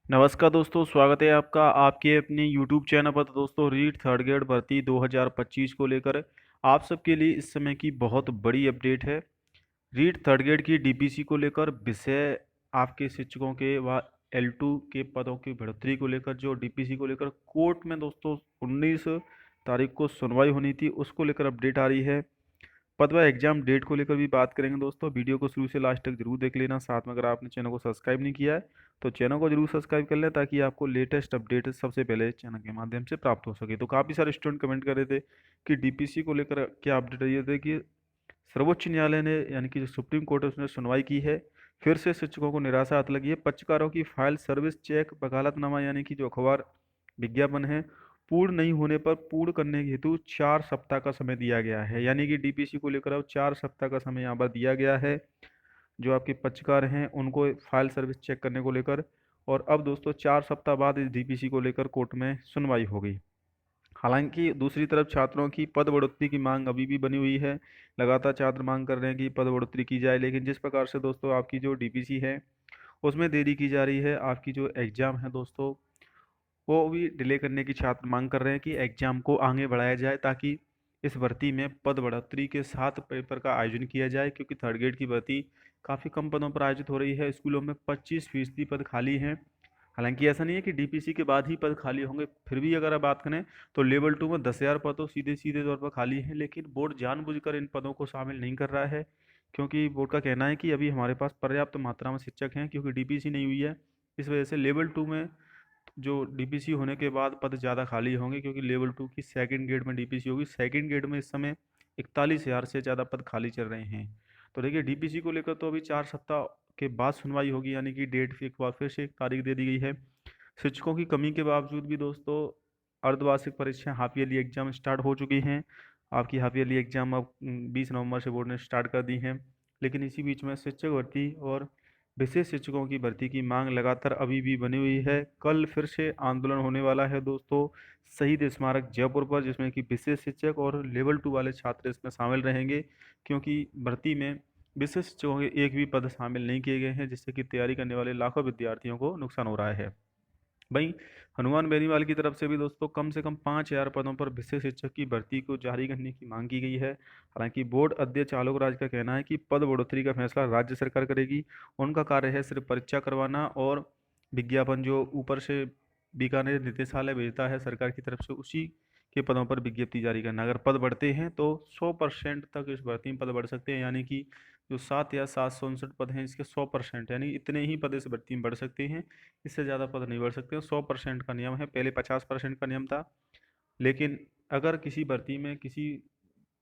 नमस्कार दोस्तों, स्वागत है आपका आपके अपने यूट्यूब चैनल पर। तो दोस्तों, रीट थर्ड ग्रेड भर्ती 2025 को लेकर आप सबके लिए इस समय की बहुत बड़ी अपडेट है। रीट थर्ड ग्रेड की डीपीसी को लेकर विषय आपके शिक्षकों के व L2 के पदों की बढ़ोतरी को लेकर जो डीपीसी को लेकर कोर्ट में दोस्तों 19 तारीख को सुनवाई होनी थी, उसको लेकर अपडेट आ रही है। पद व एग्जाम डेट को लेकर भी बात करेंगे दोस्तों। वीडियो को शुरू से लास्ट तक जरूर देख लेना। साथ में अगर आपने चैनल को सब्सक्राइब नहीं किया है तो चैनल को जरूर सब्सक्राइब कर लें, ताकि आपको लेटेस्ट अपडेट सबसे पहले चैनल के माध्यम से प्राप्त हो सके। तो काफ़ी सारे स्टूडेंट कमेंट कर रहे थे कि डीपीसी को लेकर क्या अपडेट आई है कि सर्वोच्च न्यायालय ने यानी कि जो सुप्रीम कोर्ट है उसने सुनवाई की है। फिर से शिक्षकों को निराशा हाथ लगी है। पक्षकारों की फाइल सर्विस चेक वकालतनामा यानी कि जो अखबार विज्ञापन है पूर्ण नहीं होने पर पूर्ण करने हेतु 4 सप्ताह का समय दिया गया है। यानी कि डीपीसी को लेकर अब 4 सप्ताह का समय यहाँ पर दिया गया है जो आपके पक्षकार हैं उनको फाइल सर्विस चेक करने को लेकर। और अब दोस्तों 4 सप्ताह बाद इस डीपीसी को लेकर कोर्ट में सुनवाई होगी। हालांकि दूसरी तरफ छात्रों की पद बढ़ोतरी की मांग अभी भी बनी हुई है। लगातार छात्र मांग कर रहे हैं कि पद बढ़ोतरी की जाए, लेकिन जिस प्रकार से दोस्तों आपकी जो डीपीसी है उसमें देरी की जा रही है। आपकी जो एग्ज़ाम है दोस्तों वो भी डिले करने की छात्र मांग कर रहे हैं कि एग्जाम को आगे बढ़ाया जाए, ताकि इस भर्ती में पद बढ़ोतरी के साथ पेपर का आयोजन किया जाए। क्योंकि थर्ड ग्रेड की भर्ती काफ़ी कम पदों पर आयोजित हो रही है। स्कूलों में 25% पद खाली हैं। हालांकि ऐसा नहीं है कि डीपीसी के बाद ही पद खाली होंगे, फिर भी अगर आप बात करें तो लेवल 2 में 10,000 पद तो सीधे सीधे तौर पर खाली हैं। लेकिन बोर्ड जानबूझकर इन पदों को शामिल नहीं कर रहा है, क्योंकि बोर्ड का कहना है कि अभी हमारे पास पर्याप्त मात्रा में शिक्षक हैं, क्योंकि डीपीसी नहीं हुई है। इस वजह से लेवल 2 में जो डीपीसी होने के बाद पद ज़्यादा खाली होंगे, क्योंकि लेवल 2 की सेकंड ग्रेड में डीपीसी होगी। सेकंड ग्रेड में इस समय 41,000 से ज़्यादा पद खाली चल रहे हैं। तो देखिए, डीपीसी को लेकर तो अभी 4 सप्ताह के बाद सुनवाई होगी, यानी कि डेट एक बार फिर से एक तारीख दे दी गई है। शिक्षकों की कमी के बावजूद भी दोस्तों अर्धवार्षिक परीक्षा हाफ ईयरली एग्जाम स्टार्ट हो चुकी हैं। आपकी हाफ ईयरली एग्जाम अब 20 नवंबर से बोर्ड ने स्टार्ट कर दी हैं। लेकिन इसी बीच में शिक्षक भर्ती और विशेष शिक्षकों की भर्ती की मांग लगातार अभी भी बनी हुई है। कल फिर से आंदोलन होने वाला है दोस्तों शहीद स्मारक जयपुर पर, जिसमें कि विशेष शिक्षक और लेवल 2 वाले छात्र इसमें शामिल रहेंगे। क्योंकि भर्ती में विशेष शिक्षकों के एक भी पद शामिल नहीं किए गए हैं, जिससे कि तैयारी करने वाले लाखों विद्यार्थियों को नुकसान हो रहा है। वहीं हनुमान बेनीवाल की तरफ से भी दोस्तों कम से कम 5,000 पदों पर विशेष शिक्षक की भर्ती को जारी करने की मांग की गई है। हालांकि बोर्ड अध्यक्ष आलोक राज का कहना है कि पद बढ़ोतरी का फैसला राज्य सरकार करेगी। उनका कार्य है सिर्फ परीक्षा करवाना और विज्ञापन जो ऊपर से बीकानेर निदेशालय भेजता है सरकार की तरफ से, उसी के पदों पर विज्ञप्ति जारी करना। अगर पद बढ़ते हैं तो 100% तक इस भर्ती में पद बढ़ सकते हैं। यानी कि जो 7 या 759 पद हैं इसके 100% यानी इतने ही पद इस भर्ती में बढ़ सकते हैं। इससे ज़्यादा पद नहीं बढ़ सकते। 100% का नियम है, पहले 50% का नियम था। लेकिन अगर किसी भर्ती में किसी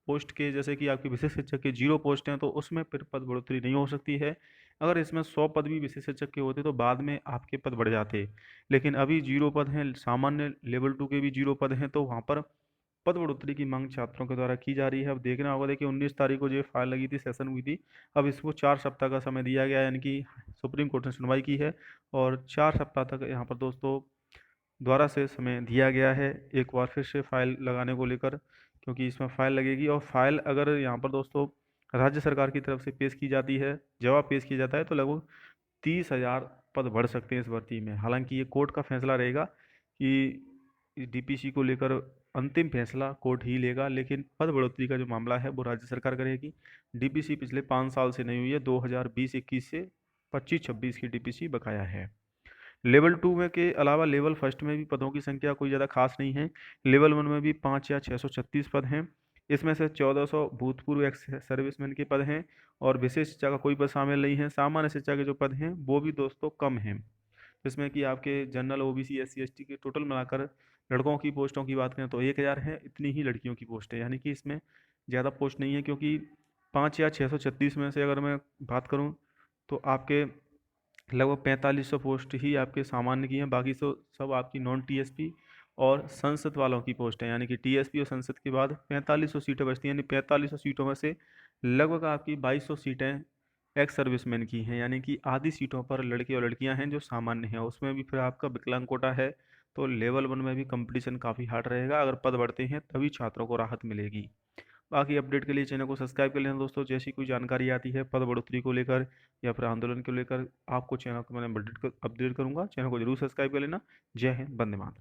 पोस्ट के, जैसे कि आपके विशेष शिक्षक के 0 पोस्ट हैं, तो उसमें फिर पद बढ़ोतरी नहीं हो सकती है। अगर इसमें 100 पद भी विशेष शिक्षक के होते तो बाद में आपके पद बढ़ जाते। लेकिन अभी 0 पद हैं, सामान्य लेवल 2 के भी 0 पद हैं, तो वहाँ पर पद बढ़ोतरी की मांग छात्रों के द्वारा की जा रही है। अब देखना होगा। देखिए, 19 तारीख को जो फाइल लगी थी, सेशन हुई थी, अब इसको 4 सप्ताह का समय दिया गया है। यानी कि सुप्रीम कोर्ट ने सुनवाई की है और 4 सप्ताह तक यहाँ पर दोस्तों द्वारा से समय दिया गया है एक बार फिर से फाइल लगाने को लेकर। क्योंकि इसमें फाइल लगेगी और फाइल अगर यहाँ पर दोस्तों राज्य सरकार की तरफ से पेश की जाती है, जवाब पेश किया जाता है, तो लगभग 30,000 पद बढ़ सकते हैं इस भर्ती में। हालांकि ये कोर्ट का फैसला रहेगा कि डीपीसी को लेकर अंतिम फैसला कोर्ट ही लेगा, लेकिन पद बढ़ोतरी का जो मामला है वो राज्य सरकार करेगी। डीपीसी पिछले 5 साल से नहीं हुई है। 2020-21 से 25-26 की डीपीसी बकाया है। लेवल 2 में के अलावा लेवल फर्स्ट में भी पदों की संख्या कोई ज़्यादा खास नहीं है। लेवल 1 में भी 5 या 636 पद हैं। इसमें से 1400 भूतपूर्व एक्स सर्विसमैन के पद हैं और विशेष शिक्षा का कोई पद शामिल नहीं है। सामान्य शिक्षा के जो पद हैं वो भी दोस्तों कम हैं, जिसमें कि आपके जनरल ओबीसी SC ST के टोटल मिलाकर लड़कों की पोस्टों की बात करें तो 1,000 है, इतनी ही लड़कियों की पोस्ट है। यानी कि इसमें ज़्यादा पोस्ट नहीं है। क्योंकि 5 या 636 में से अगर मैं बात करूँ तो आपके लगभग 4500 पोस्ट ही आपके सामान्य की हैं, बाकी सब आपकी नॉन टीएसपी और संसद वालों की पोस्ट हैं। यानी कि टीएसपी और संसद के बाद 4500 सीटें बचती हैं। यानी 4500 सीटों में से लगभग आपकी 2200 सीटें एक्स सर्विसमैन की हैं। यानी कि आधी सीटों पर लड़के और लड़कियां हैं जो सामान्य हैं। उसमें भी फिर आपका विकलांग कोटा है। तो लेवल 1 में भी कंपटीशन काफ़ी हार्ड रहेगा। अगर पद बढ़ते हैं तभी छात्रों को राहत मिलेगी। बाकी अपडेट के लिए चैनल को सब्सक्राइब कर लेना दोस्तों। जैसी कोई जानकारी आती है पद बढ़ोतरी को लेकर या फिर आंदोलन को लेकर, आपको चैनल को मैं अपडेट करूंगा। चैनल को जरूर सब्सक्राइब कर लेना। जय हिंद, वंदे मातरम।